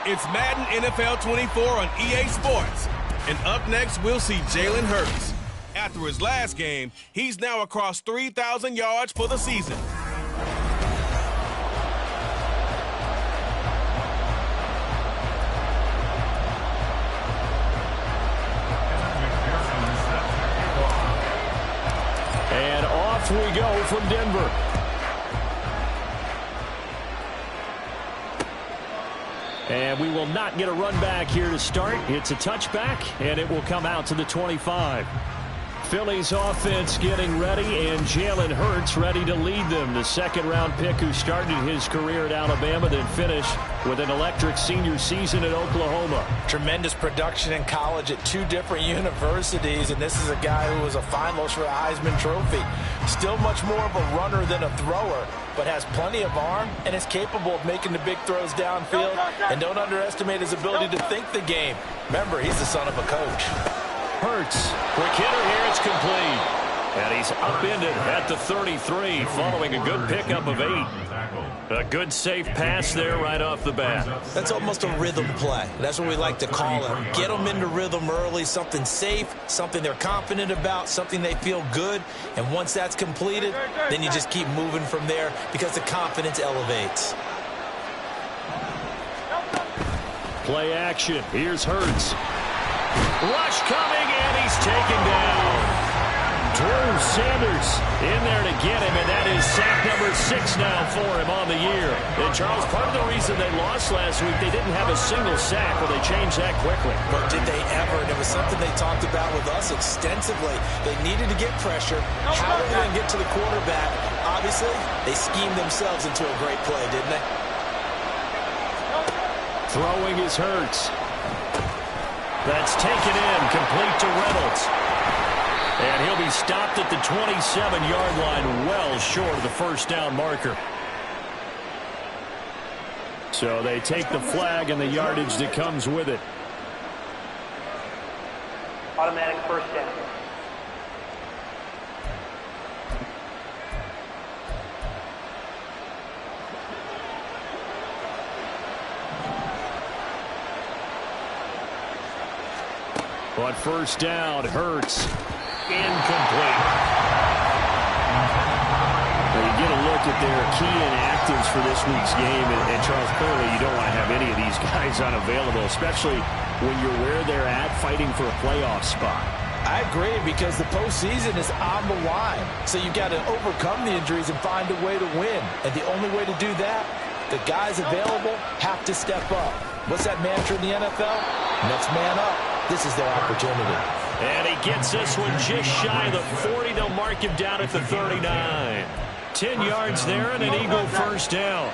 It's Madden NFL 24 on EA Sports. And up next, we'll see Jalen Hurts. After his last game, he's now across 3,000 yards for the season. And off we go from Denver. And we will not get a run back here to start. It's a touchback, and it will come out to the 25. Philly's offense getting ready, and Jalen Hurts ready to lead them. The second-round pick who started his career at Alabama, then finished with an electric senior season at Oklahoma. Tremendous production in college at 2 different universities, and this is a guy who was a finalist for the Heisman Trophy. Still much more of a runner than a thrower, but has plenty of arm and is capable of making the big throws downfield. And don't underestimate his ability to think the game. Remember, he's the son of a coach. Hurts, quick hitter here, it's complete. And he's upended at the 33 following a good pickup of 8. A good safe pass there right off the bat. That's almost a rhythm play. That's what we like to call it. Get them into rhythm early, something safe, something they're confident about, something they feel good. And once that's completed, then you just keep moving from there because the confidence elevates. Play action. Here's Hurts. Rush coming, and he's taken down. Drew Sanders in there to get him, and that is sack number 6 now for him on the year. And, Charles, part of the reason they lost last week, they didn't have a single sack, but they changed that quickly. But did they ever? And it was something they talked about with us extensively. They needed to get pressure. How are they going to get to the quarterback? Obviously, they schemed themselves into a great play, didn't they? Throwing is Hurts. That's taken in, complete to Reynolds. And he'll be stopped at the 27-yard line, well short of the first down marker. So they take the flag and the yardage that comes with it. Automatic first down. But first down, Hurts. Incomplete. Now you get a look at their key inactives for this week's game, and Charles, clearly you don't want to have any of these guys unavailable, especially when you're where they're at fighting for a playoff spot. I agree, because the postseason is on the line. So you've got to overcome the injuries and find a way to win. And the only way to do that, the guys available have to step up. What's that mantra in the NFL? Next man up. This is their opportunity. And he gets this one just shy of the 40. They'll mark him down at the 39. 10 yards there and an Eagle first down.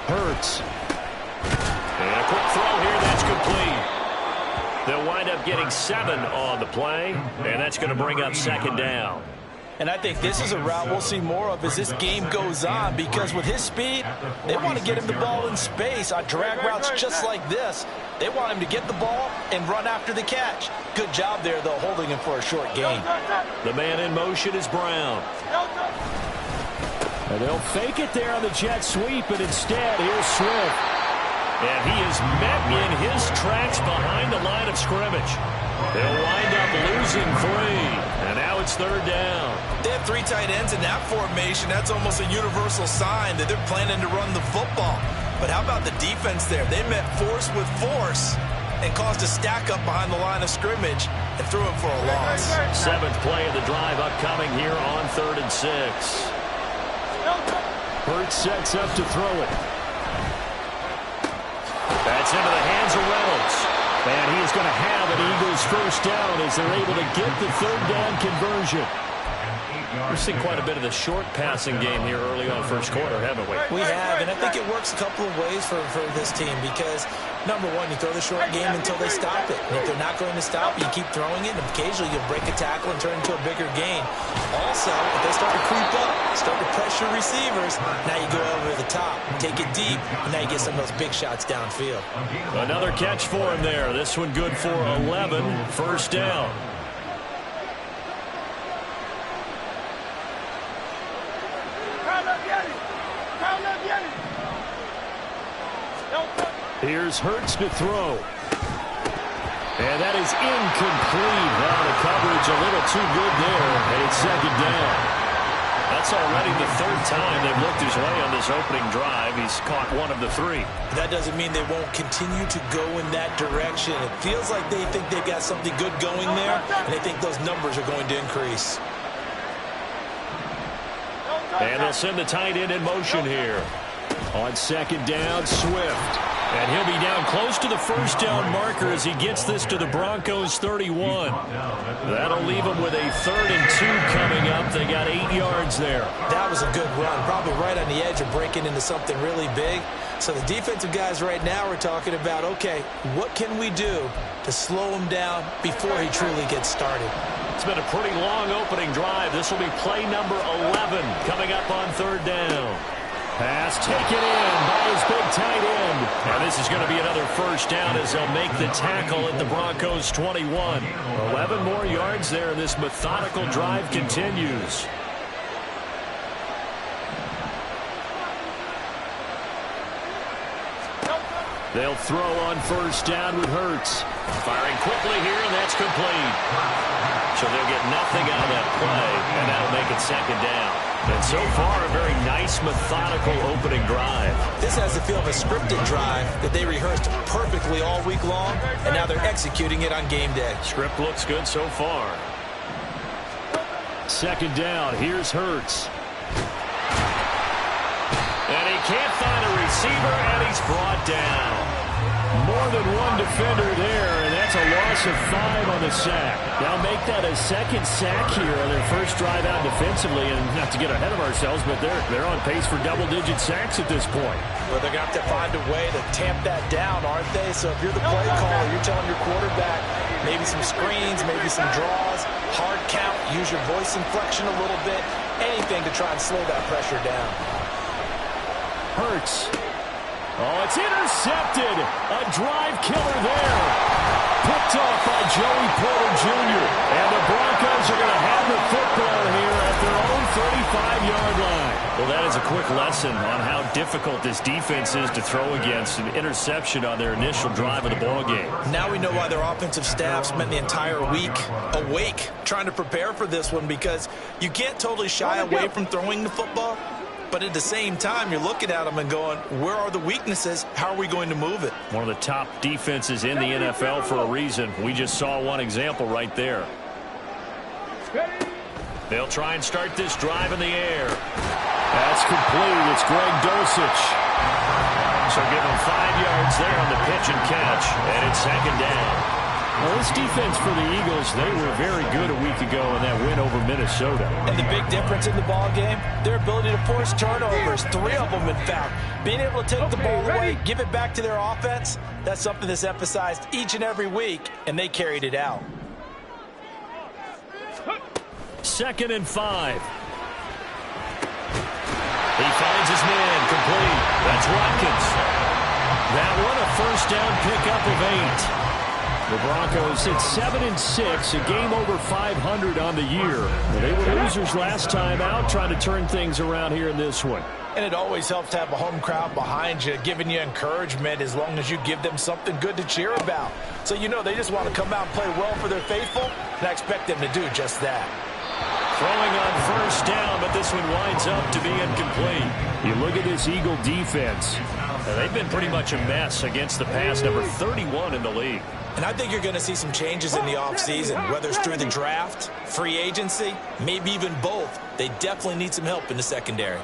Hurts. And a quick throw here, that's complete. They'll wind up getting 7 on the play, and that's going to bring up second down. And I think this is a route we'll see more of as this game goes on, because with his speed, they want to get him the ball in space on drag routes just like this. They want him to get the ball and run after the catch. Good job there, though, holding him for a short gain. The man in motion is Brown. And they'll fake it there on the jet sweep, but instead, here's Swift. And he is met in his tracks behind the line of scrimmage. They'll wind up losing 3. And now it's third down. They have 3 tight ends in that formation. That's almost a universal sign that they're planning to run the football. But how about the defense there? They met force with force and caused a stack up behind the line of scrimmage and threw him for a loss. 7th play of the drive upcoming here on 3rd and 6. Hurts sets up to throw it. That's into the hands of Reynolds. And he is going to have an Eagles first down as they're able to get the 3rd down conversion. We've seen quite a bit of the short passing game here early on first quarter, haven't we? We have, and I think it works a couple of ways for this team because, number one, you throw the short game until they stop it. And if they're not going to stop it, you keep throwing it, and occasionally you'll break a tackle and turn it into a bigger gain. Also, if they start to creep up, start to pressure receivers, now you go over the top, take it deep, and now you get some of those big shots downfield. Another catch for him there. This one good for 11, first down. Here's Hurts to throw. And that is incomplete. Now the coverage a little too good there, and it's second down. That's already the third time they've looked his way on this opening drive. He's caught one of the three. That doesn't mean they won't continue to go in that direction. It feels like they think they've got something good going there, and they think those numbers are going to increase. And they'll send the tight end in motion here. On second down, Swift. And he'll be down close to the first down marker as he gets this to the Broncos 31. That'll leave them with a 3rd and 2 coming up. They got 8 yards there. That was a good run, probably right on the edge of breaking into something really big. So the defensive guys right now are talking about, okay, what can we do to slow him down before he truly gets started? It's been a pretty long opening drive. This will be play number 11 coming up on 3rd down. Pass taken in by his big tight end. And this is going to be another first down as they'll make the tackle at the Broncos 21. 11 more yards there, and this methodical drive continues. They'll throw on first down with Hurts. Firing quickly here, and that's complete. So they'll get nothing out of that play, and that'll make it second down. And so far, a very nice, methodical opening drive. This has the feel of a scripted drive that they rehearsed perfectly all week long, and now they're executing it on game day. Script looks good so far. Second down, here's Hurts. And he can't find a receiver, and he's brought down. More than one defender there, and that's a loss of 5 on the sack. Now make that a second sack here on their first drive out defensively, and not to get ahead of ourselves, but they're on pace for double-digit sacks at this point. Well, they're going to have to find a way to tamp that down, aren't they? So if you're the play caller, you're telling your quarterback maybe some screens, maybe some draws, hard count, use your voice inflection a little bit, anything to try and slow that pressure down. Hurts. Oh, it's intercepted. A drive killer there. Picked off by Joey Porter Jr. And the Broncos are going to have the football here at their own 35-yard line. Well, that is a quick lesson on how difficult this defense is to throw against. An interception on their initial drive of the ballgame. Now we know why their offensive staff spent the entire week awake trying to prepare for this one, because you can't totally shy away from throwing the football. But at the same time, you're looking at them and going, where are the weaknesses? How are we going to move it? One of the top defenses in the NFL for a reason. We just saw one example right there. They'll try and start this drive in the air. That's complete. It's Greg Dulcich. So give him 5 yards there on the pitch and catch. And it's second down. Well, this defense for the Eagles, they were very good a week ago in that win over Minnesota. And the big difference in the ball game, their ability to force turnovers, 3 of them in fact. Being able to take the ball away, give it back to their offense, that's something that's emphasized each and every week, and they carried it out. 2nd and 5. He finds his man, complete. That's Watkins. That one a first down pickup of 8. The Broncos at 7-6, a game over 500 on the year. They were losers last time out, trying to turn things around here in this one. And it always helps to have a home crowd behind you, giving you encouragement as long as you give them something good to cheer about. So you know they just want to come out and play well for their faithful, and I expect them to do just that. Throwing on first down, but this one winds up to be incomplete. You look at this Eagle defense. They've been pretty much a mess against the pass, number 31 in the league. And I think you're going to see some changes in the offseason, whether it's through the draft, free agency, maybe even both. They definitely need some help in the secondary.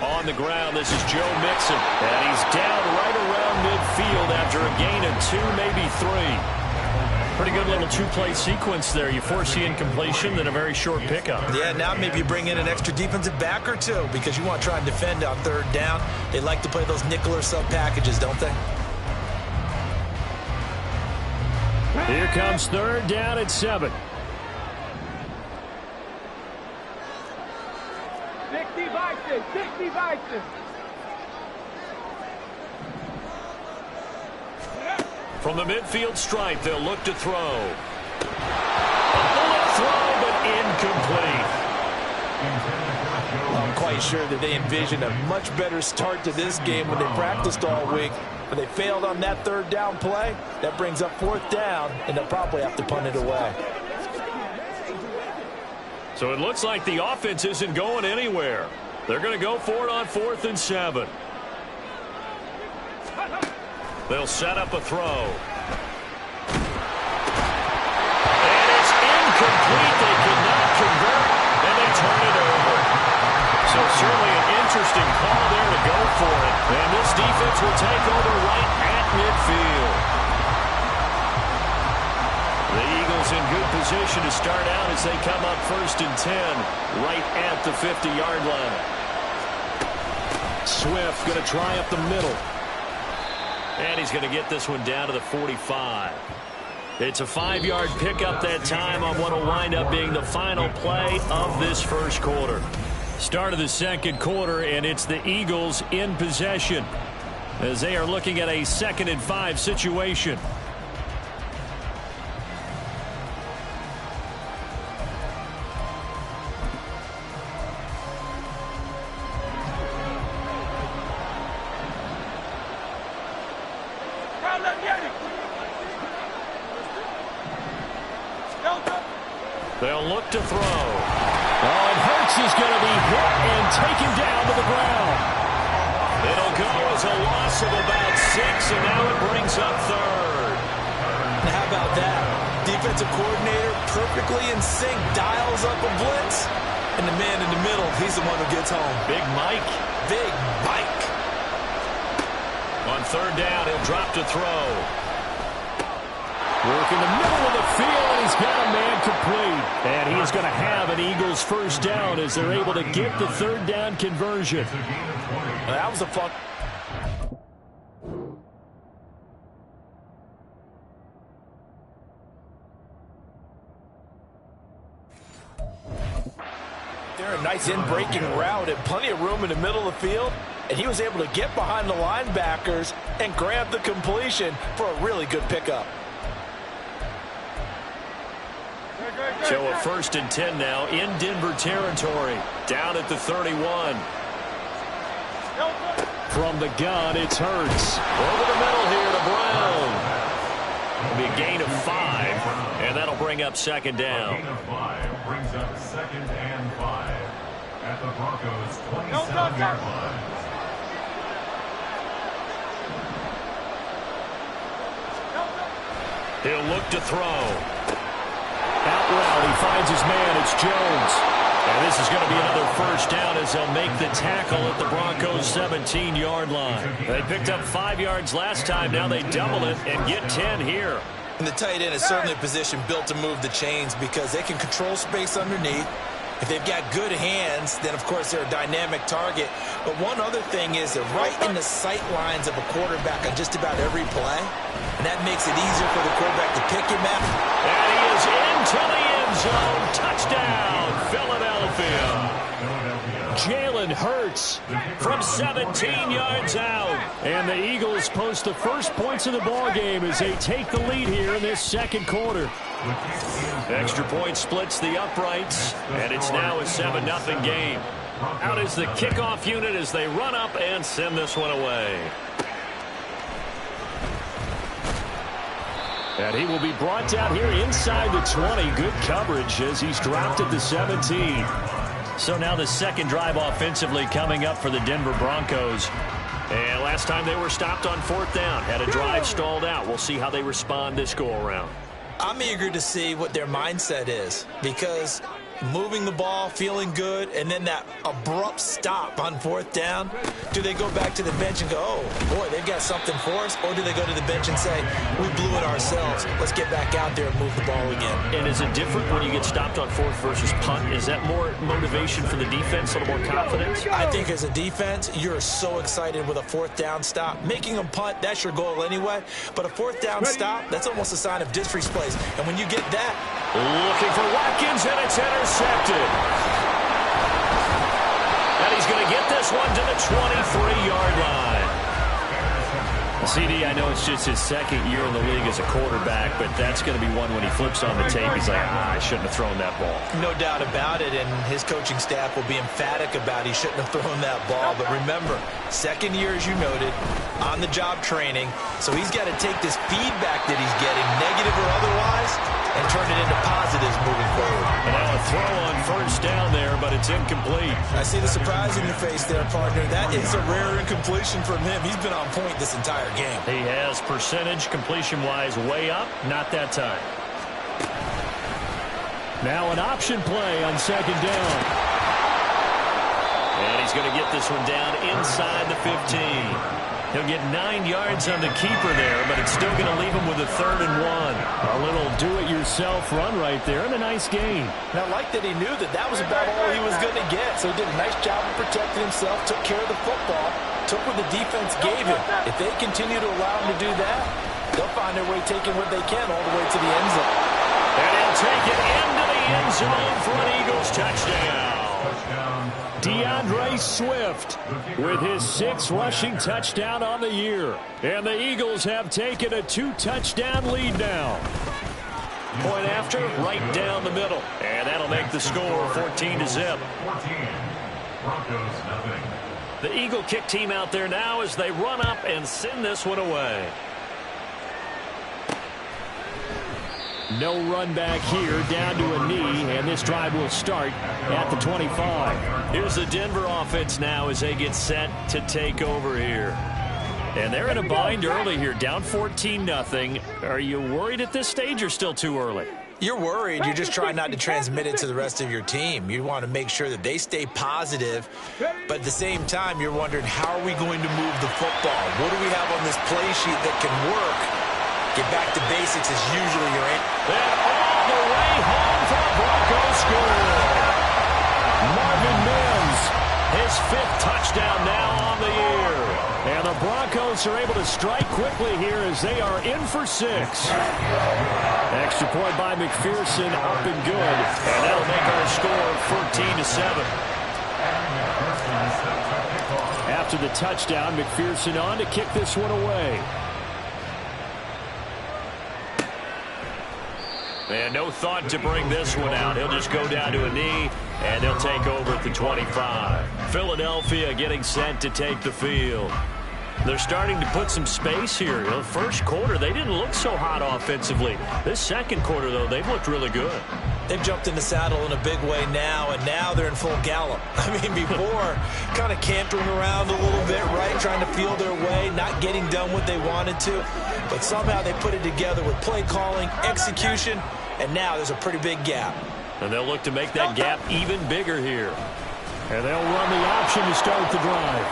On the ground, this is Joe Mixon. And he's down right around midfield after a gain of 2, maybe 3. Pretty good little two-play sequence there. You force the incompletion, then a very short pickup. Yeah, now maybe you bring in an extra defensive back or two because you want to try and defend on third down. They like to play those nickel or sub packages, don't they? Here comes third down at 7. 60 Vikings. From the midfield stripe, they'll look to throw. A bullet throw, but incomplete. I'm quite sure that they envisioned a much better start to this game when they practiced all week. But they failed on that third down play. That brings up fourth down, and they'll probably have to punt it away. So it looks like the offense isn't going anywhere. They're going to go for it on 4th and 7. They'll set up a throw. And it's incomplete. They could not convert, and they turn it over. So certainly an interesting call there to go for it. And this defense will take over right at midfield. The Eagles in good position to start out as they come up 1st and 10 right at the 50-yard line. Swift going to try up the middle. And he's going to get this one down to the 45. It's a 5-yard pickup that time on what will wind up being the final play of this first quarter. Start of the second quarter, and it's the Eagles in possession as they are looking at a 2nd and 5 situation. They'll look to throw. Oh, and Hurts is going to be hit and taken down to the ground. It'll go as a loss of about 6, and now it brings up 3rd. Now, how about that? Defensive coordinator perfectly in sync, dials up a blitz, and the man in the middle, he's the one who gets home. Big Mike. Big Mike. On 3rd down, he'll drop to throw. Work in the middle of the field, and he's got a man complete. And he is going to have an Eagles first down as they're able to get the 3rd down conversion. That was a fun. They're a nice in-breaking route and plenty of room in the middle of the field. And he was able to get behind the linebackers and grab the completion for a really good pickup. So a 1st and 10 now in Denver territory. Down at the 31. From the gun, it's Hurts. Over the middle here to Brown. It'll be a gain of 5, and that'll bring up 2nd down. Gain of 5 brings up 2nd and 5 at the Broncos 27-yard line. He'll look to throw. Out route, he finds his man. It's Jones. And this is going to be another first down as they'll make the tackle at the Broncos' 17-yard line. They picked up 5 yards last time. Now they double it and get 10 here. And the tight end is certainly a position built to move the chains because they can control space underneath. If they've got good hands, then, of course, they're a dynamic target. But one other thing is they're right in the sight lines of a quarterback on just about every play. And that makes it easier for the quarterback to pick him out. And he is into the end zone. Touchdown, Philadelphia. Jalen Hurts from 17 yards out. And the Eagles post the first points of the ballgame as they take the lead here in this second quarter. Extra point splits the uprights, and it's now a 7-0 game. Out is the kickoff unit as they run up and send this one away. And he will be brought down here inside the 20. Good coverage as he's dropped at the 17. So now the second drive offensively coming up for the Denver Broncos. And last time they were stopped on 4th down. Had a drive stalled out. We'll see how they respond this go-around. I'm eager to see what their mindset is because moving the ball, feeling good, and then that abrupt stop on 4th down. Do they go back to the bench and go, oh, boy, they've got something for us? Or do they go to the bench and say, we blew it ourselves. Let's get back out there and move the ball again. And is it different when you get stopped on 4th versus punt? Is that more motivation for the defense, a little more confidence? I think as a defense, you're so excited with a 4th down stop. Making them punt, that's your goal anyway. But a 4th down stop, that's almost a sign of disrespect. And when you get that, looking for Watkins, and it's intercepted. And he's going to get this one to the 23-yard line. CD, I know it's just his second year in the league as a quarterback, but that's going to be one when he flips on the tape. He's like, I shouldn't have thrown that ball. No doubt about it, and his coaching staff will be emphatic about he shouldn't have thrown that ball. But remember, second year, as you noted, on-the-job training, so he's got to take this feedback that he's getting, negative or otherwise, and turn it into positives moving forward. And now a throw on 1st down there, but it's incomplete. I see the surprise in your face there, partner. That is a rare incompletion from him. He's been on point this entire game. He has percentage completion-wise way up. Not that time. Now an option play on 2nd down. And he's going to get this one down inside the 15. He'll get 9 yards on the keeper there, but it's still going to leave him with a 3rd and 1. A little do-it-yourself run right there, and a nice gain. Now, I like that he knew that that was about all he was going to get, so he did a nice job of protecting himself, took care of the football, took what the defense gave him. If they continue to allow him to do that, they'll find their way taking what they can all the way to the end zone. And he'll take it into the end zone for an Eagles touchdown. DeAndre Swift with his 6th rushing touchdown on the year. And the Eagles have taken a 2-touchdown lead now. Point after, right down the middle. And that'll make the score 14-0. Broncos nothing. The Eagle kick team out there now as they run up and send this one away. No run back here, down to a knee, and this drive will start at the 25. Here's the Denver offense now as they get set to take over here. And they're in a bind early here, down 14-0. Are you worried at this stage or still too early? You're worried. You're just trying not to transmit it to the rest of your team. You want to make sure that they stay positive, but at the same time, you're wondering, how are we going to move the football? What do we have on this play sheet that can work? Get back to basics is usually your aim. And all the way home for the Broncos score. Marvin Mims, his 5th touchdown now on the year. And the Broncos are able to strike quickly here as they are in for 6. Extra point by McPherson, up and good. And that'll make our score 14-7. After the touchdown, McPherson on to kick this one away. And no thought to bring this one out. He'll just go down to a knee, and they'll take over at the 25. Philadelphia getting set to take the field. They're starting to put some space here. The first quarter, they didn't look so hot offensively. This second quarter, though, they've looked really good. They've jumped in the saddle in a big way now, and now they're in full gallop. I mean, before, kind of cantering around a little bit, right, trying to feel their way, not getting done what they wanted to. But somehow they put it together with play calling, execution, and now there's a pretty big gap. And they'll look to make that gap even bigger here. And they'll run the option to start the drive.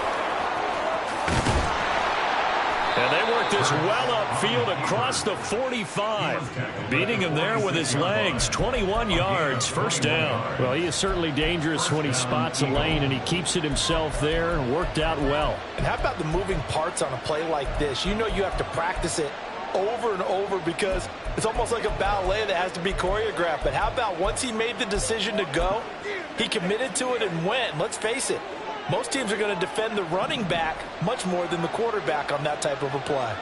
And they work this well upfield across the 45. Beating him there with his legs. 21 yards, 1st down. Well, he is certainly dangerous when he spots a lane, and he keeps it himself there and worked out well. And how about the moving parts on a play like this? You know you have to practice it over and over because it's almost like a ballet that has to be choreographed. But how about once he made the decision to go, he committed to it and went. Let's face it, most teams are going to defend the running back much more than the quarterback on that type of a play.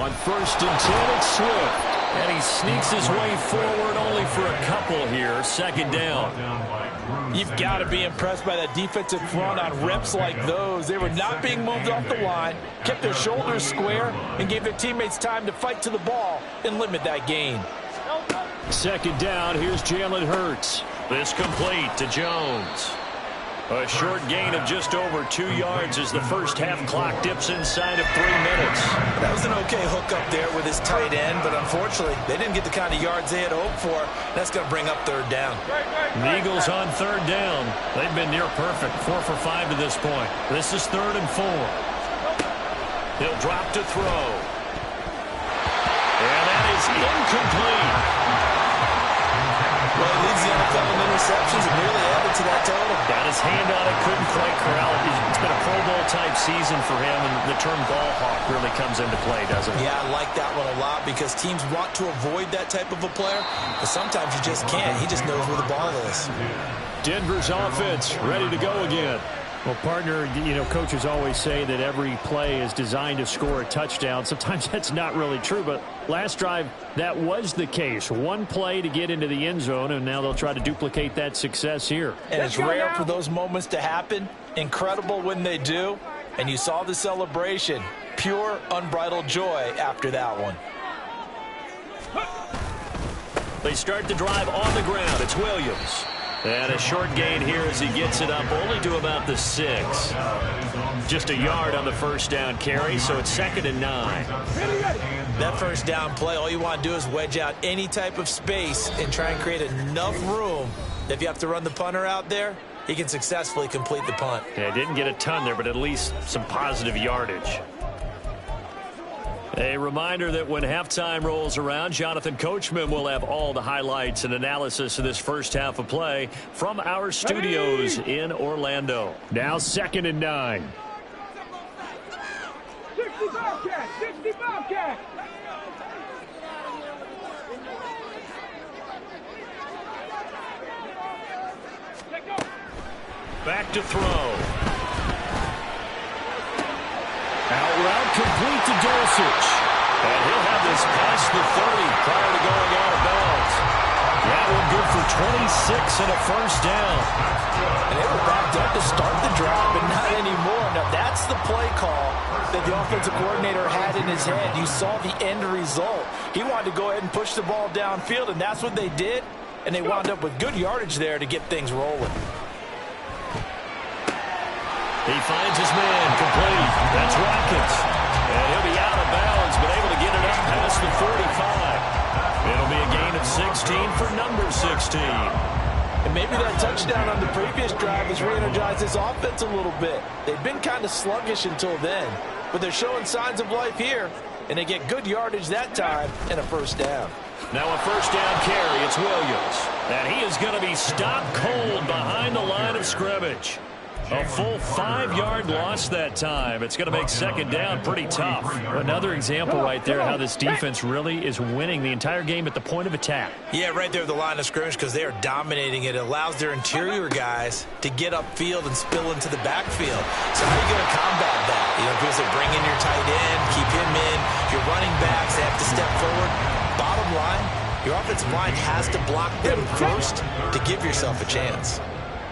On 1st and 10, it's Swift. And he sneaks his way forward only for a couple here. 2nd down. You've got to be impressed by that defensive front on reps like those. They were not being moved off the line, kept their shoulders square, and gave their teammates time to fight to the ball and limit that gain. 2nd down, here's Jalen Hurts. This complete to Jones. A short gain of just over 2 yards as the first half clock dips inside of 3 minutes. That was an okay hook up there with his tight end, but unfortunately, they didn't get the kind of yards they had hoped for. That's going to bring up third down. The Eagles on third down. They've been near perfect, 4 for 5 to this point. This is 3rd and 4. He'll drop to throw. And that is incomplete. Well, he leads the NFL in interceptions and nearly added to that total. Got his hand on it, couldn't quite corral it. It's been a Pro Bowl-type season for him, and the term ball hawk really comes into play, doesn't it? Yeah, I like that one a lot because teams want to avoid that type of a player, but sometimes you just can't. He just knows where the ball is. Denver's offense ready to go again. Well, partner, coaches always say that every play is designed to score a touchdown. Sometimes that's not really true, but last drive, that was the case. One play to get into the end zone, and now they'll try to duplicate that success here. And it's rare for those moments to happen. Incredible when they do. And you saw the celebration. Pure, unbridled joy after that one. They start the drive on the ground. It's Williams. And a short gain here as he gets it up only to about the 6. Just a yard on the first down carry, so it's 2nd and 9. That first down play, all you want to do is wedge out any type of space and try and create enough room that if you have to run the punter out there, he can successfully complete the punt. Yeah, didn't get a ton there, but at least some positive yardage. A reminder that when halftime rolls around, Jonathan Coachman will have all the highlights and analysis of this first half of play from our studios in Orlando. Now 2nd and 9. 60 Bobcat! 60 Bobcat! Back to throw. Out route complete to Dulcich. And he'll have this past the 30 prior to going out of bounds. That one good for 26 and a first down. And they were backed up to start the drive, but not anymore. Now that's the play call that the offensive coordinator had in his head. You saw the end result. He wanted to go ahead and push the ball downfield, and that's what they did. And they wound up with good yardage there to get things rolling. He finds his man complete. That's Watkins. And he'll be out of bounds, but able to get it up past the 45. It'll be a gain of 16 for number 16. And maybe that touchdown on the previous drive has re-energized this offense a little bit. They've been kind of sluggish until then, but they're showing signs of life here, and they get good yardage that time and a first down. Now a first down carry. It's Williams. And he is going to be stopped cold behind the line of scrimmage. A full 5-yard loss that time. It's going to make 2nd down pretty tough. Another example right there how this defense really is winning the entire game at the point of attack. Yeah, right there at the line of scrimmage because they are dominating it. It allows their interior guys to get upfield and spill into the backfield. So how are you going to combat that? Because they bring in your tight end, keep him in. Your running backs, they have to step forward. Bottom line, your offensive line has to block them first to give yourself a chance.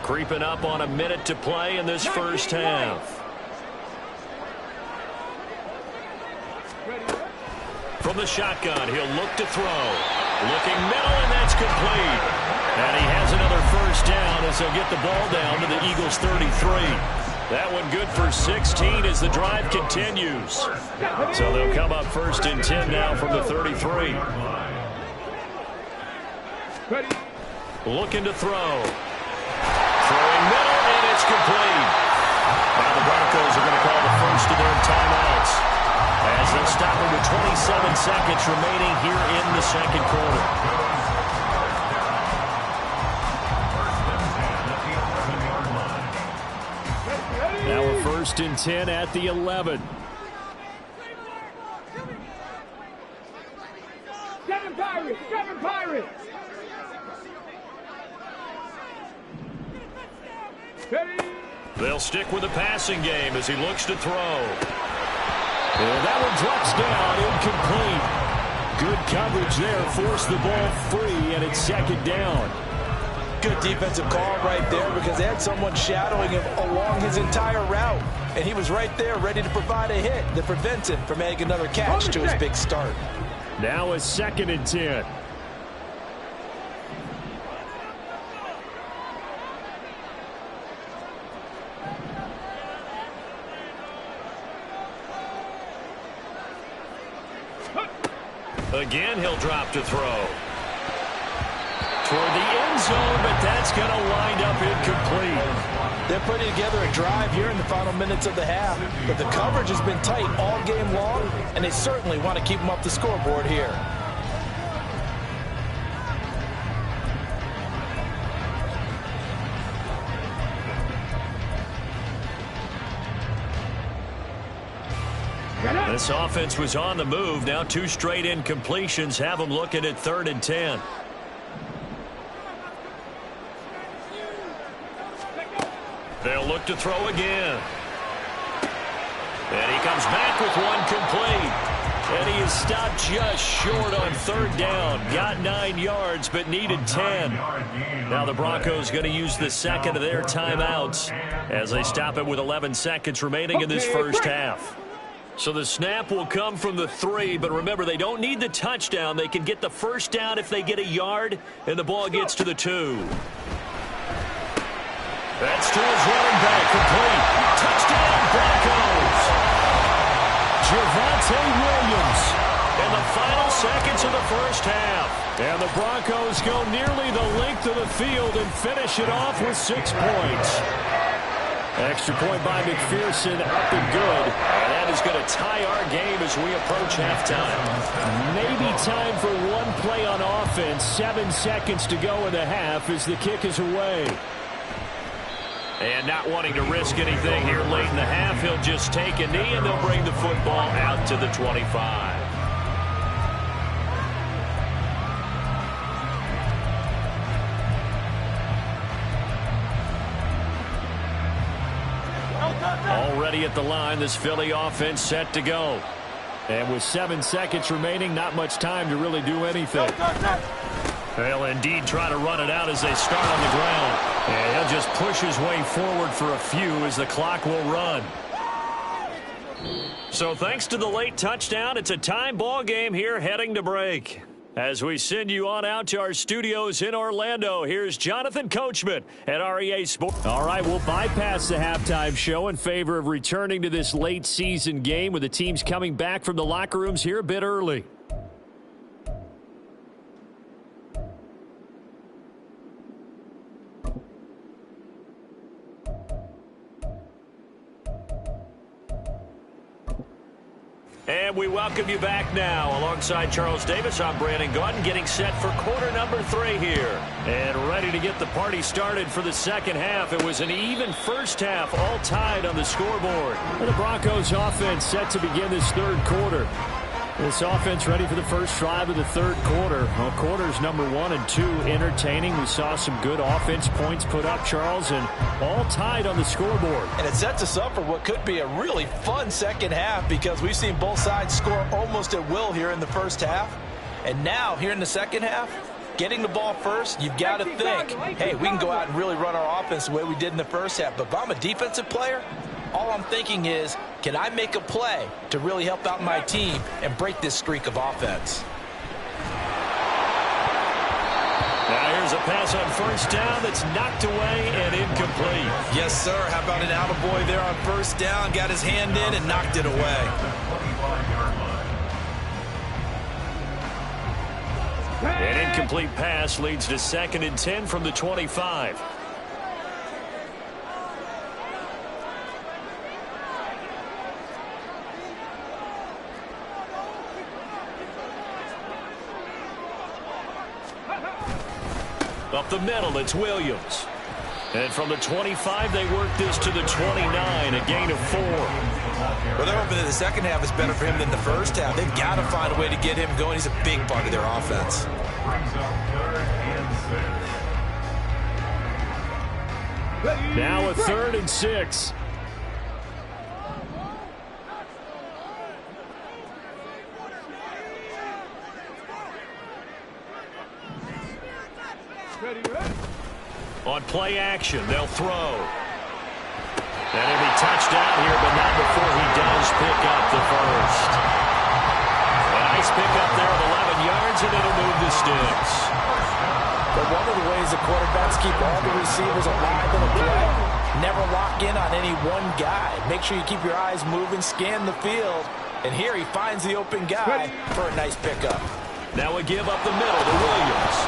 Creeping up on a minute to play in this first half. From the shotgun, he'll look to throw. Looking middle, and that's complete. And he has another first down as he'll get the ball down to the Eagles' 33. That one good for 16 as the drive continues. So they'll come up 1st and 10 now from the 33. Looking to throw. Throwing middle, and it's complete. Now the Broncos are going to call the first of their timeouts as they'll stop him with 27 seconds remaining here in the second quarter. Now a 1st and 10 at the 11. 7 Pirates! 7 Pirates! They'll stick with the passing game as he looks to throw. And that one drops down, incomplete. Good coverage there, forced the ball free, and it's 2nd down. Good defensive call right there because they had someone shadowing him along his entire route. And he was right there ready to provide a hit that prevents him from making another catch to his big start. Now a 2nd and 10. Again, he'll drop to throw. Toward the end zone, but that's going to wind up incomplete. They're putting together a drive here in the final minutes of the half, but the coverage has been tight all game long, and they certainly want to keep them up the scoreboard here. This offense was on the move. Now 2 straight incompletions have them looking at 3rd and 10. They'll look to throw again. And he comes back with one complete. And he is stopped just short on 3rd down. Got 9 yards, but needed 10. Now the Broncos going to use the second of their timeouts as they stop it with 11 seconds remaining in this first half. So the snap will come from the 3, but remember, they don't need the touchdown. They can get the first down if they get a yard, and the ball gets to the 2. That's to his running back, complete. Touchdown, Broncos! Javonte Williams in the final seconds of the first half. And the Broncos go nearly the length of the field and finish it off with 6 points. Extra point by McPherson, up and good. And that is going to tie our game as we approach halftime. Maybe time for one play on offense. 7 seconds to go in the half as the kick is away. And not wanting to risk anything here late in the half, he'll just take a knee and they'll bring the football out to the 25. Already at the line, this Philly offense set to go. And with 7 seconds remaining, not much time to really do anything. They'll indeed try to run it out as they start on the ground. And he'll just push his way forward for a few as the clock will run. So thanks to the late touchdown, it's a time ball game here heading to break. As we send you on out to our studios in Orlando, here's Jonathan Coachman at REA Sports. All right, we'll bypass the halftime show in favor of returning to this late season game with the teams coming back from the locker rooms here a bit early. And we welcome you back now. Alongside Charles Davis, I'm Brandon Gaudin, getting set for quarter number 3 here. And ready to get the party started for the second half. It was an even first half, all tied on the scoreboard. And the Broncos offense set to begin this 3rd quarter. This offense ready for the first drive of the 3rd quarter. Well, quarters number 1 and 2 entertaining. We saw some good offense points put up, Charles, and all tied on the scoreboard. And it sets us up for what could be a really fun second half because we've seen both sides score almost at will here in the first half. And now, here in the second half, getting the ball first, you've got to think, hey, we can go out and really run our offense the way we did in the first half. But if I'm a defensive player, all I'm thinking is, can I make a play to really help out my team and break this streak of offense? Now here's a pass on first down that's knocked away and incomplete. Yes, sir. How about an attaboy there on first down? Got his hand in and knocked it away. An incomplete pass leads to 2nd and 10 from the 25. Up the middle, it's Williams. And from the 25, they work this to the 29, a gain of 4. Well, they're hoping that the second half is better for him than the first half. They've got to find a way to get him going. He's a big part of their offense. Now a 3rd and 6. On play action, they'll throw. And he'll be touched down here, but not before he does pick up the first. A nice pickup there of 11 yards, and it'll move the sticks. But one of the ways the quarterbacks keep all the receivers alive in a play, never lock in on any one guy. Make sure you keep your eyes moving, scan the field. And here he finds the open guy for a nice pickup. Now a give up the middle to Williams.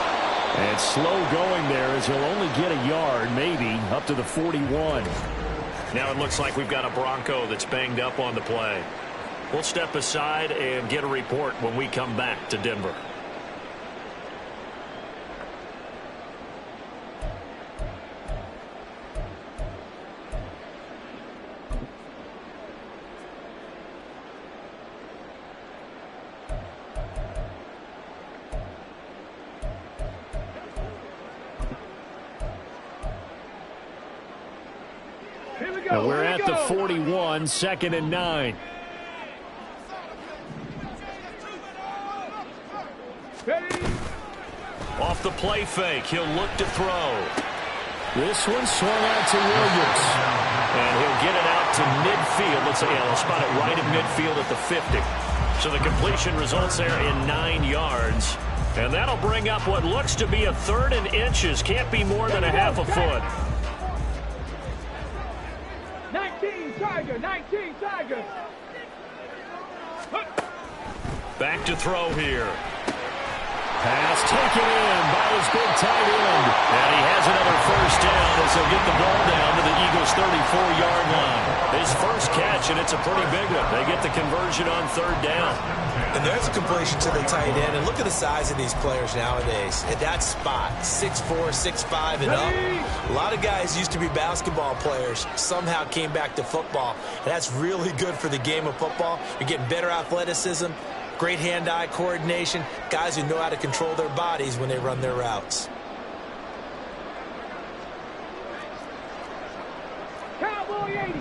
And slow going there as he'll only get a yard, maybe, up to the 41. Now it looks like we've got a Bronco that's banged up on the play. We'll step aside and get a report when we come back to Denver. And we're at the 41, 2nd and 9. Off the play fake, he'll look to throw. This one swung out to Williams. And he'll get it out to midfield. Let's say, he'll spot it right at midfield at the 50. So the completion results there in 9 yards. And that'll bring up what looks to be a 3rd and inches. Can't be more than a half a foot. 19 Tiger, 19 Tiger. Back to throw here. Pass taken in by his big tight end. And he has another first down as he'll get the ball down to the Eagles' 34-yard line. His first catch, and it's a pretty big one. They get the conversion on 3rd down. And there's a completion to the tight end. And look at the size of these players nowadays. At that spot, 6'4", 6'5", and up. A lot of guys used to be basketball players, somehow came back to football. And that's really good for the game of football. You're getting better athleticism, great hand-eye coordination, guys who know how to control their bodies when they run their routes. Cowboy 80.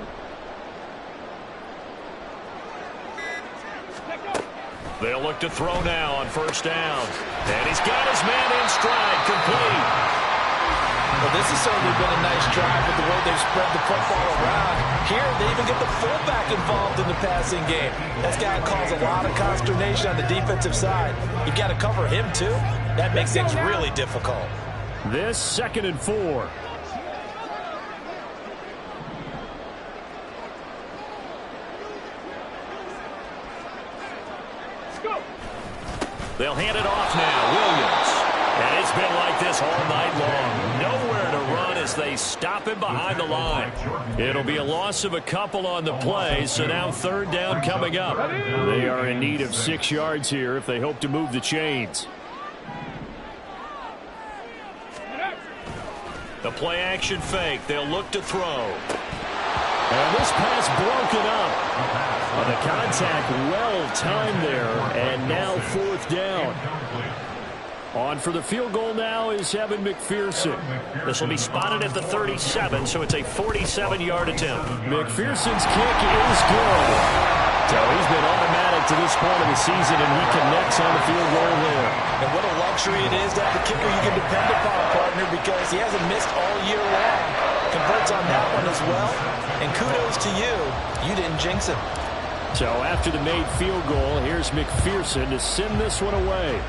They'll look to throw now on 1st down. And he's got his man in stride, complete. Well, this has certainly been a nice drive with the way they've spread the football around. Here, they even get the fullback involved in the passing game. That's got to cause a lot of consternation on the defensive side. You've got to cover him, too. That makes things really difficult. This 2nd and 4. They'll hand it off now. Williams. And it's been like this all night long. Nowhere to run as they stop him behind the line. It'll be a loss of a couple on the play, so now 3rd down coming up. They are in need of 6 yards here if they hope to move the chains. The play action fake. They'll look to throw. And this pass broken up. The contact well timed there, and now 4th down. On for the field goal now is Evan McPherson. This will be spotted at the 37, so it's a 47-yard attempt. McPherson's kick is good. So he's been automatic to this point of the season, and he connects on the field goal there. And what a luxury it is to have a kicker you can depend upon, partner, because he hasn't missed all year long. Converts on that one as well. And kudos to you. You didn't jinx him. So after the made field goal, here's McPherson to send this one away.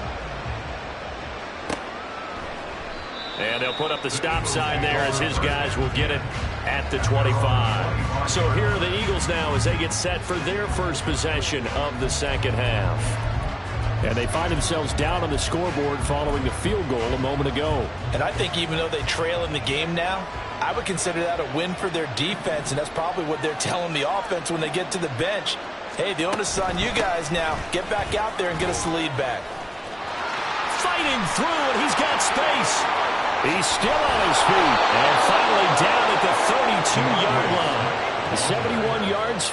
And they'll put up the stop sign there as his guys will get it at the 25. So here are the Eagles now as they get set for their first possession of the 2nd half. And they find themselves down on the scoreboard following the field goal a moment ago. And I think even though they trail in the game now, I would consider that a win for their defense, and that's probably what they're telling the offense when they get to the bench. Hey, the onus is on you guys now. Get back out there and get us the lead back. Fighting through, and he's got space. He's still on his feet. And finally down at the 32-yard line. The 71 yards.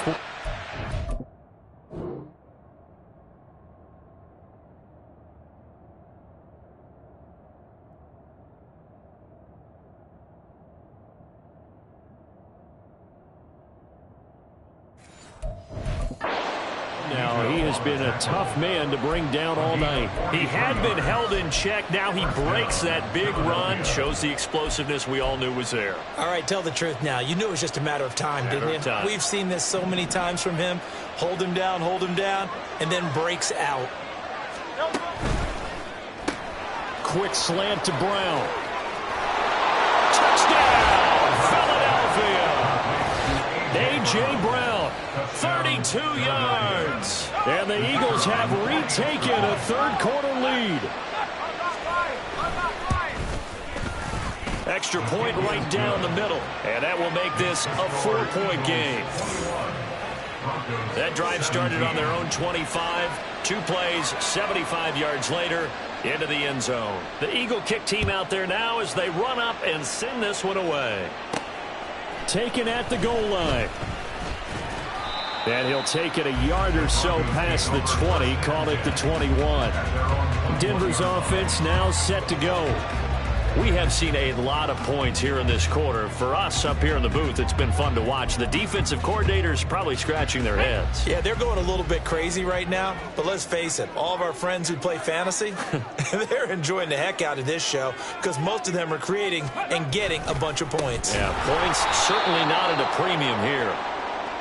Now, he has been a tough man to bring down all night. He had been held in check. Now he breaks that big run. Shows the explosiveness we all knew was there. All right, tell the truth now. You knew it was just a matter of time, didn't you? We've seen this so many times from him. Hold him down, and then breaks out. Quick slant to Brown. Touchdown, Philadelphia. A.J. Brown, 32 yards. And the Eagles have retaken a third-quarter lead. Extra point right down the middle. And that will make this a 4-point game. That drive started on their own 25. 2 plays, 75 yards later, into the end zone. The Eagle kick team out there now as they run up and send this one away. Taken at the goal line. And he'll take it a yard or so past the 20, call it the 21. Denver's offense now set to go. We have seen a lot of points here in this quarter. For us up here in the booth, it's been fun to watch. The defensive coordinators probably scratching their heads. Yeah, they're going a little bit crazy right now. But let's face it, all of our friends who play fantasy, they're enjoying the heck out of this show because most of them are creating and getting a bunch of points. Yeah, points certainly not at a premium here.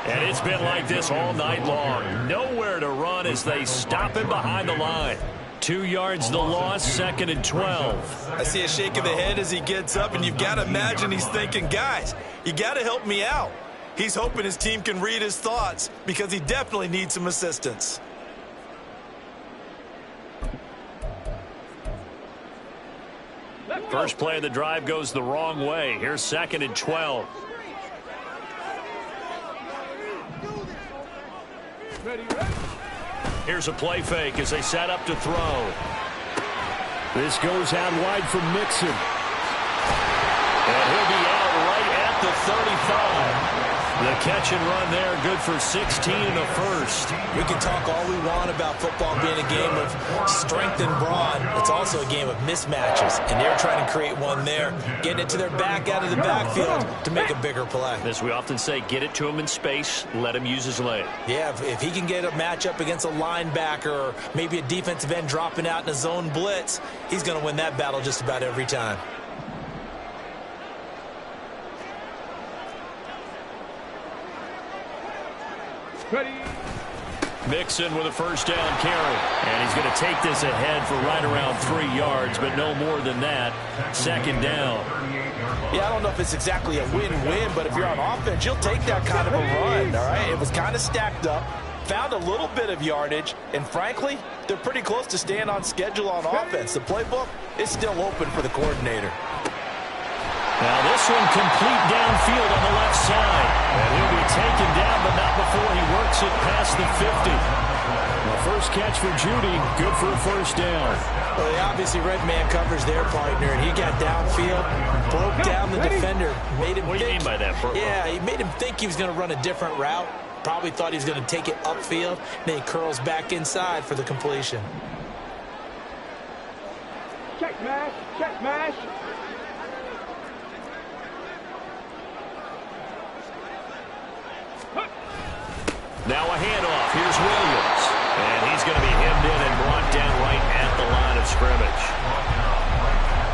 And it's been like this all night long. Nowhere to run as they stop him behind the line. 2 yards the loss, 2nd and 12. I see a shake of the head as he gets up, and you've got to imagine he's thinking, guys, you got to help me out. He's hoping his team can read his thoughts because he definitely needs some assistance. First play of the drive goes the wrong way. Here's 2nd and 12. Here's a play fake as they set up to throw. This goes out wide for Mixon. And he'll be out right at the 35. The catch and run there, good for 16 and a first. We can talk all we want about football being a game of strength and brawn. It's also a game of mismatches, and they're trying to create one there, getting it to their back out of the backfield to make a bigger play. As we often say, get it to him in space, let him use his leg. Yeah, if he can get a matchup against a linebacker or maybe a defensive end dropping out in a zone blitz, he's going to win that battle just about every time. Ready. Mixon with a first down carry. And he's going to take this ahead for right around 3 yards, but no more than that. 2nd down. Yeah, I don't know if it's exactly a win-win, but if you're on offense, you'll take that kind of a run, all right? It was kind of stacked up, found a little bit of yardage, and frankly, they're pretty close to staying on schedule on offense. The playbook is still open for the coordinator. Now this one complete downfield on the left side. And he'll be taken down, but not before he works it past the 50. The first catch for Judy, good for a first down. Well, they obviously red man covers their partner, and he got downfield, broke down the defender, made him What do you mean by that, Bert? Yeah, he made him think he was going to run a different route. Probably thought he was going to take it upfield. Then he curls back inside for the completion. Check mash. Check mash. Now a handoff. Here's Williams. And he's going to be hemmed in and brought down right at the line of scrimmage.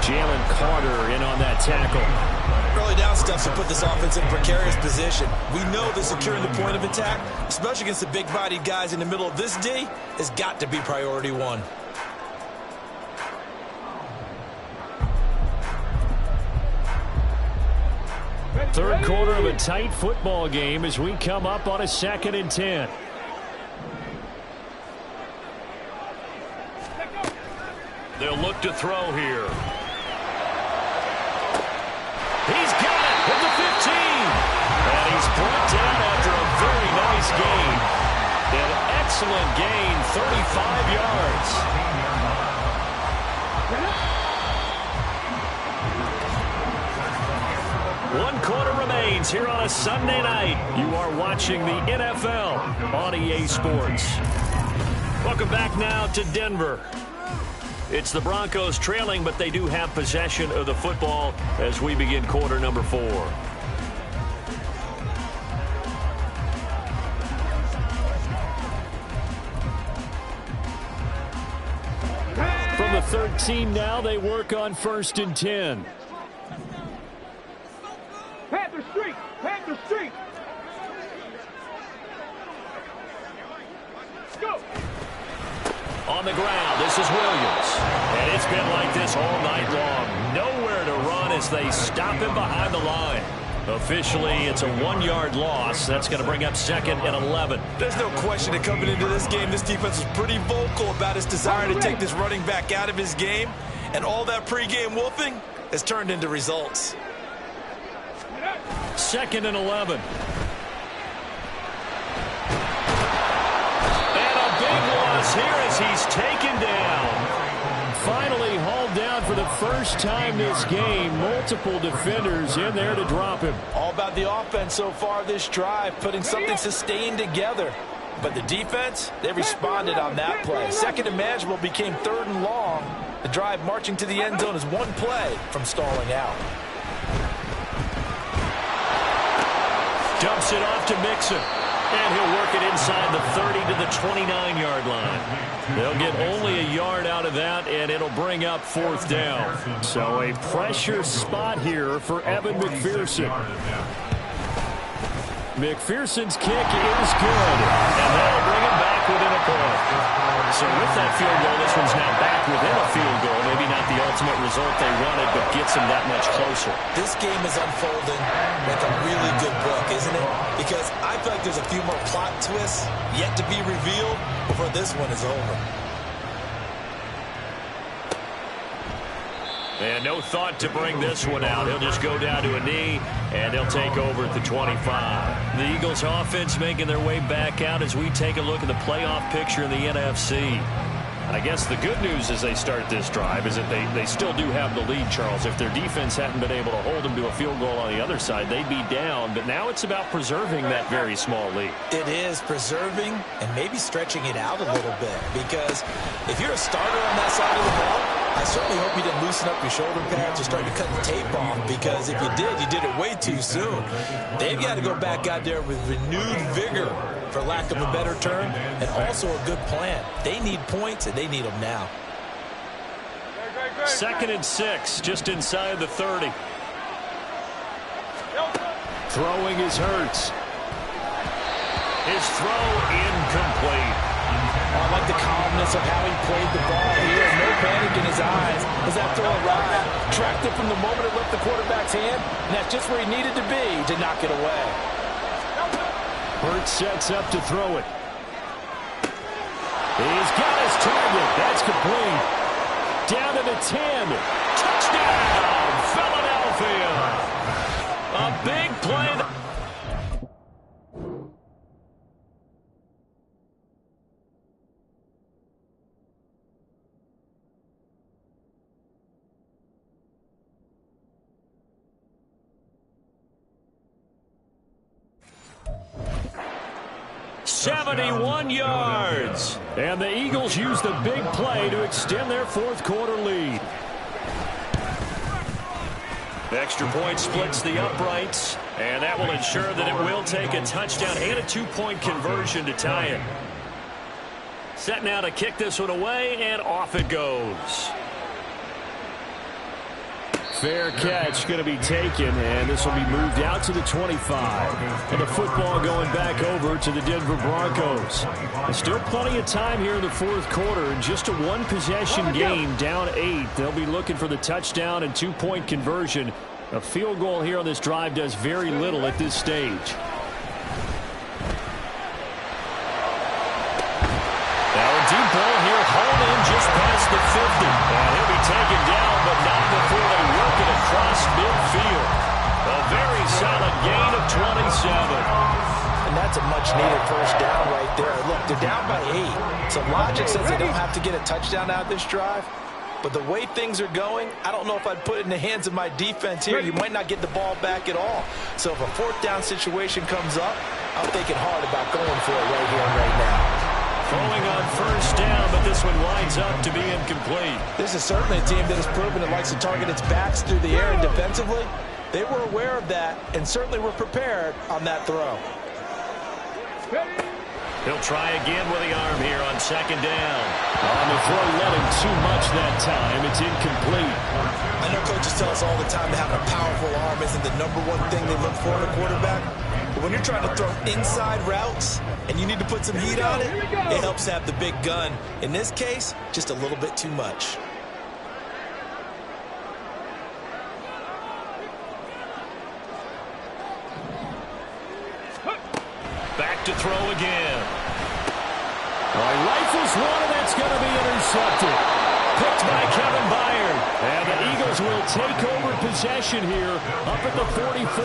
Jalen Carter in on that tackle. Early down stuff to put this offense in a precarious position. We know that securing the point of attack, especially against the big-bodied guys in the middle of this D, has got to be priority one. Third quarter of a tight football game as we come up on a 2nd and 10. They'll look to throw here. He's got it at the 15. And he's brought down after a very nice gain. An excellent gain, 35 yards. 1 quarter remains here on a Sunday night. You are watching the NFL on EA Sports. Welcome back now to Denver. It's the Broncos trailing, but they do have possession of the football as we begin quarter number 4. From the 13 now, they work on 1st and 10. Panther Street. Panther Street. Go. On the ground, this is Williams. And it's been like this all night long. Nowhere to run as they stop him behind the line. Officially, it's a 1-yard loss. That's going to bring up 2nd and 11. There's no question that coming into this game, this defense is pretty vocal about its desire to take this running back out of his game. And all that pregame wolfing has turned into results. 2nd and 11. And a big loss here as he's taken down. Finally hauled down for the first time this game. Multiple defenders in there to drop him. All about the offense so far this drive, putting something sustained together. But the defense, they responded on that play. 2nd and manageable became 3rd and long. The drive marching to the end zone is 1 play from stalling out. Dumps it off to Mixon. And he'll work it inside the 30 to the 29-yard line. They'll get only a yard out of that, and it'll bring up 4th down. So a pressure spot here for Evan McPherson. McPherson's kick is good, and that'll bring him back within a point. So with that field goal, this one's now back within a field goal. Maybe not the ultimate result they wanted, but gets them that much closer. This game is unfolding like a really good book, isn't it? Because I feel like there's a few more plot twists yet to be revealed before this one is over. And no thought to bring this one out. He'll just go down to a knee, and they'll take over at the 25. The Eagles offense making their way back out as we take a look at the playoff picture in the NFC. I guess the good news as they start this drive is that they still do have the lead, Charles. If their defense hadn't been able to hold them to a field goal on the other side, they'd be down. But now it's about preserving that very small lead. It is preserving and maybe stretching it out a little bit. Because if you're a starter on that side of the ball, I certainly hope you didn't loosen up your shoulder pads or start to cut the tape off. Because if you did it way too soon. They've got to go back out there with renewed vigor, for lack of a better term, and also a good plan. They need points, and they need them now. 2nd and 6, just inside the 30. Throwing is Hurts. His throw incomplete. I like the calmness of how he played the ball here. No panic in his eyes as that throw arrived. Tracked it from the moment it left the quarterback's hand, and that's just where he needed to be to knock it away. Hurts sets up to throw it. He's got his target. That's complete. Down to the 10. Touchdown, Philadelphia. A big play. .71 yards. And the Eagles use the big play to extend their 4th quarter lead. Extra point splits the uprights, and that will ensure that it will take a touchdown and a 2-point conversion to tie it. Set now to kick this one away, and off it goes. Fair catch going to be taken, and this will be moved out to the 25. And the football going back over to the Denver Broncos. There's still plenty of time here in the 4th quarter. Just a 1-possession game, down 8. They'll be looking for the touchdown and 2-point conversion. A field goal here on this drive does very little at this stage. Now a deep ball here, hauled in just past the 50. And he'll be taken down, but not before they work it across midfield. A very solid gain of 27. And that's a much-needed first down right there. Look, they're down by 8. So logic says they don't have to get a touchdown out of this drive. But the way things are going, I don't know if I'd put it in the hands of my defense here. You might not get the ball back at all. So if a 4th down situation comes up, I'm thinking hard about going for it right here and right now. Throwing on first down, but this one winds up to be incomplete. This is certainly a team that has proven it likes to target its backs through the air and defensively. They were aware of that and certainly were prepared on that throw. He'll try again with the arm here on 2nd down. On the throw, letting too much that time. It's incomplete. I know coaches tell us all the time that having a powerful arm isn't the #1 thing they look for in a quarterback. But when you're trying to throw inside routes and you need to put some heat on it, it helps to have the big gun. In this case, just a little bit too much. to throw again. Well, he rifles one, and that's going to be intercepted. Picked by Kevin Byard. And the Eagles will take over possession here up at the 44.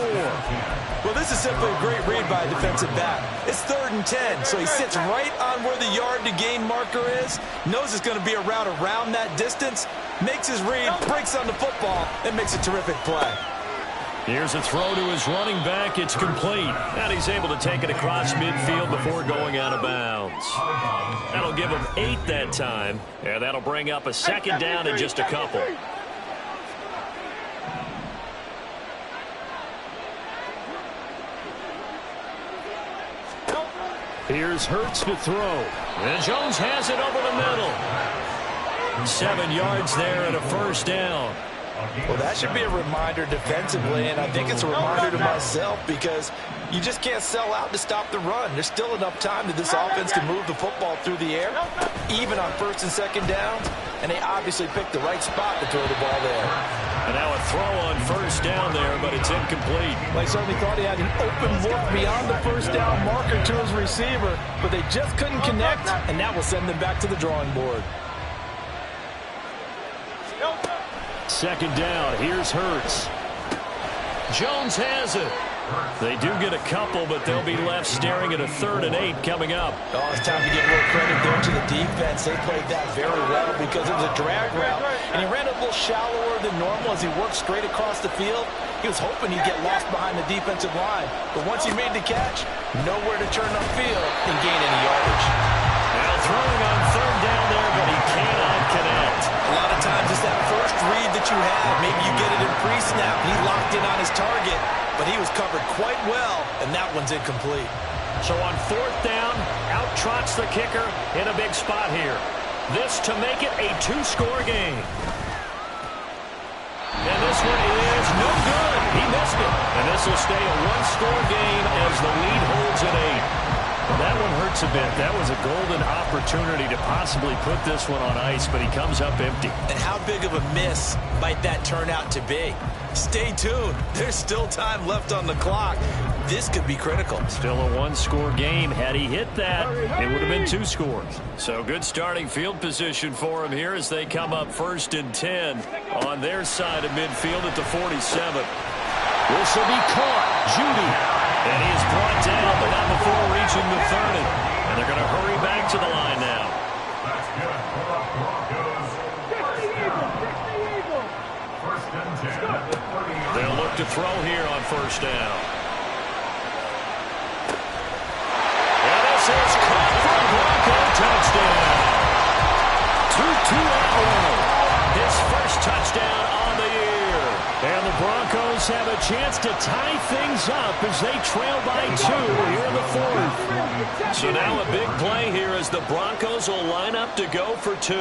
Well, this is simply a great read by a defensive back. It's 3rd and 10, so he sits right on where the yard-to-gain marker is, knows it's going to be a route around that distance, makes his read, breaks on the football, and makes a terrific play. Here's a throw to his running back. It's complete. And he's able to take it across midfield before going out of bounds. That'll give him 8 that time. And that'll bring up a 2nd down and just a couple. Here's Hurts to throw. And Jones has it over the middle. 7 yards there and a 1st down. Well, that should be a reminder defensively, and I think it's a reminder to myself because you just can't sell out to stop the run. There's still enough time that this offense can move the football through the air, even on 1st and 2nd downs, and they obviously picked the right spot to throw the ball there. And now a throw on 1st down there, but it's incomplete. Well, I certainly thought he had an open look beyond the 1st down marker to his receiver, but they just couldn't connect, and that will send them back to the drawing board. 2nd down. Here's Hurts. Jones has it. They do get a couple, but they'll be left staring at a 3rd and 8 coming up. Oh, it's time to give a little credit there to the defense. They played that very well because it was a drag route, and he ran a little shallower than normal as he worked straight across the field. He was hoping he'd get lost behind the defensive line, but once he made the catch, nowhere to turn upfield and gain any yardage. Now throwing on 3rd down there, but he cannot connect. A lot of times it's that first read that you have. Maybe you get it in pre-snap, and he locked in on his target, but he was covered quite well, and that one's incomplete. So on 4th down, out trots the kicker in a big spot here. This to make it a 2-score game. And this one is no good. He missed it. And this will stay a 1-score game as the lead holds at 8. Well, that one hurts a bit. That was a golden opportunity to possibly put this one on ice, but he comes up empty. And how big of a miss might that turn out to be? Stay tuned. There's still time left on the clock. This could be critical. Still a 1-score game. Had he hit that, it would have been 2 scores. So good starting field position for him here as they come up 1st and 10 on their side of midfield at the 47. This will be caught. Judy. And he is brought down, but not before reaching the 30. And they're going to hurry back to the line now. That's good for the Broncos. First and 10 at the 30. They'll look to throw here on 1st down. And this is caught for a Bronco touchdown. Tutu Atwell, his first touchdown on the year. And the Broncos have a chance to tie things up as they trail by 2 here in the 4th. So now a big play here as the Broncos will line up to go for 2.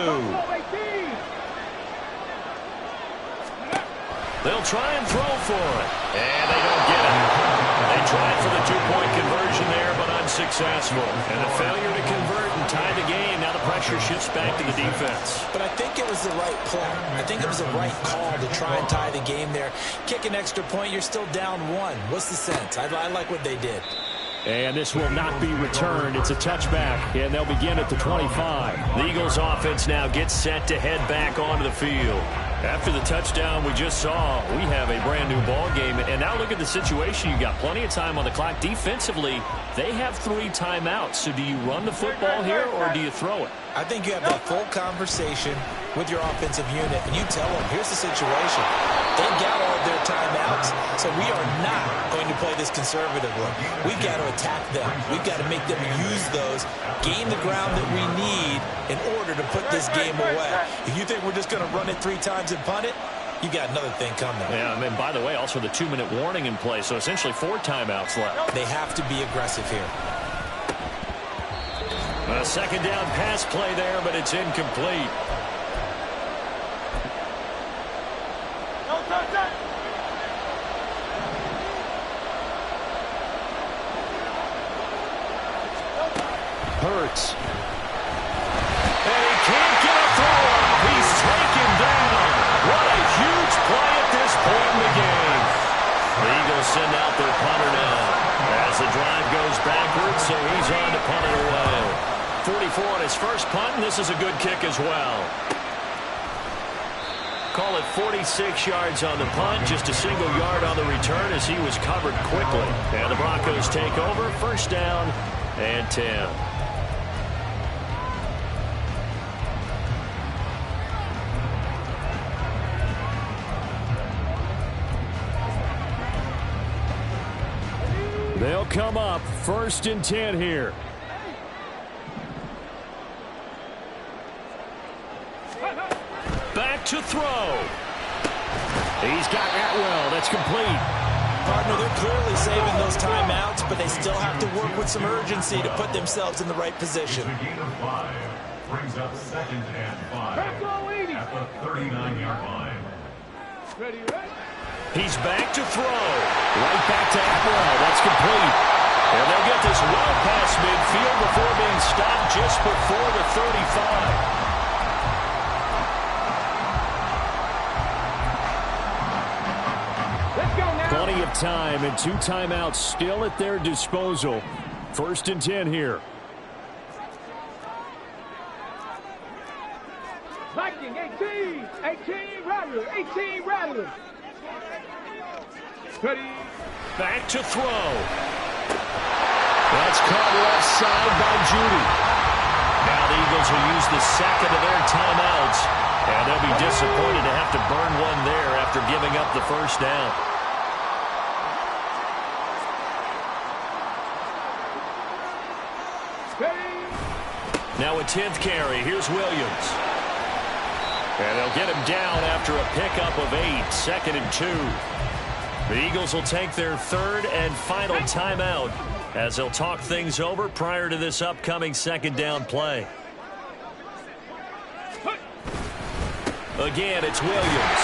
They'll try and throw for it. And they don't get it. They tried for the 2-point conversion there, but unsuccessful. And the failure to convert and tie the game. Now the pressure shifts back to the defense. But I think it was the right play. I think it was the right call to try and tie the game there. Kick an extra point, you're still down 1. What's the sense? I like what they did. And this will not be returned. It's a touchback, and they'll begin at the 25. The Eagles offense now gets set to head back onto the field. After the touchdown we just saw, we have a brand new ball game. And now look at the situation. You got plenty of time on the clock. Defensively, they have 3 timeouts. So do you run the football here or do you throw it? I think you have that full conversation with your offensive unit, and you tell them, here's the situation. They've got all of their timeouts, so we are not going to play this conservatively. We've got to attack them. We've got to make them use those, gain the ground that we need in order to put this game away. If you think we're just going to run it 3 times and punt it, you got another thing coming. Yeah, and by the way, also the 2-minute warning in play, so essentially 4 timeouts left. They have to be aggressive here. A 2nd down pass play there, but it's incomplete. Hurts. And he can't get a throw off. He's taken down. What a huge play at this point in the game. The Eagles send out their punter now. As As the drive goes backwards, so he's on to punt it away. 44 on his first punt, and this is a good kick as well. Call it 46 yards on the punt, just a single yard on the return as he was covered quickly. And the Broncos take over, first down and 10. They'll come up first and 10 here. Back to throw. He's got Atwell. That's complete. Partner, they're clearly saving those timeouts, but they still have to work with some urgency to put themselves in the right position. The gain of 5 brings up 2nd and 5 at the 39-yard line. Ready. He's back to throw. Right back to Atwell. That's complete. And they'll get this well past midfield before being stopped just before the 35. Plenty of time and 2 timeouts still at their disposal. First and 10 here. Viking 18, 18 Rattler, 18 Rattler. Ready. Back to throw. That's caught left side by Judy. Now the Eagles will use the second of their timeouts, and they'll be disappointed to have to burn one there after giving up the first down. Now a 10th carry. Here's Williams. And they'll get him down after a pickup of 8. 2nd and 2. The Eagles will take their 3rd and final timeout as they'll talk things over prior to this upcoming 2nd down play. Again, it's Williams.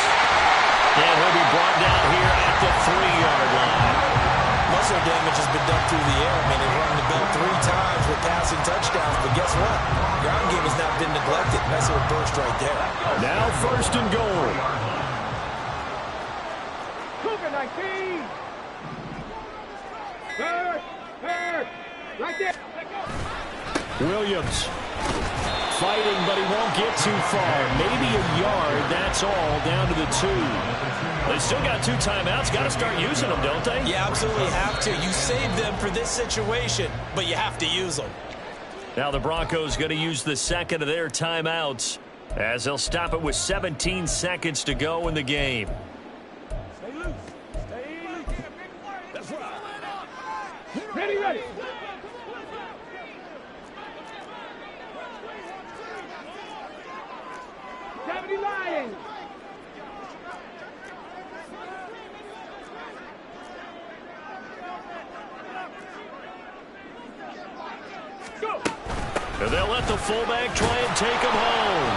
And he'll be brought down here at the 3-yard line. Muscle damage has been done through the air. I mean, they've rung the bell 3 times with passing touchdowns, but guess what? Ground game has not been neglected. Nice little burst right there. Now first and goal. Cougar 19. Third. Right there. Williams fighting, but he won't get too far. Maybe a yard, that's all, down to the 2. They still got 2 timeouts. Got to start using them, don't they? You absolutely have to. You save them for this situation, but you have to use them. Now the Broncos going to use the 2nd of their timeouts as they'll stop it with 17 seconds to go in the game. Stay loose. Stay loose. That's right. Ready. 70 Lions. Go. And they'll let the fullback try and take him home.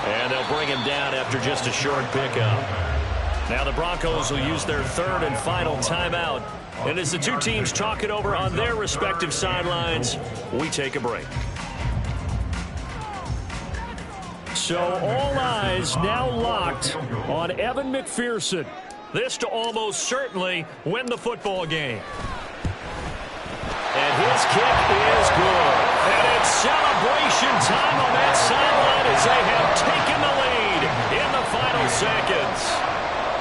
And they'll bring him down after just a short pickup. Now the Broncos will use their 3rd and final timeout. And as the 2 teams talk it over on their respective sidelines, we take a break. So all eyes now locked on Evan McPherson. This to almost certainly win the football game. And his kick is good. And it's celebration time on that sideline as they have taken the lead in the final seconds.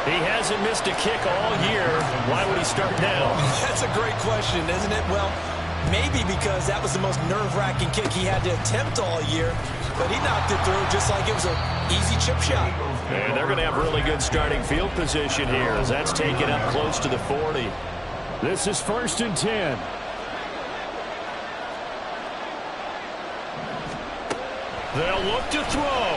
He hasn't missed a kick all year. Why would he start now? That's a great question, isn't it? Well, maybe because that was the most nerve-wracking kick he had to attempt all year. But he knocked it through just like it was an easy chip shot. And they're going to have really good starting field position here as that's taken up close to the 40. This is 1st and 10. They'll look to throw.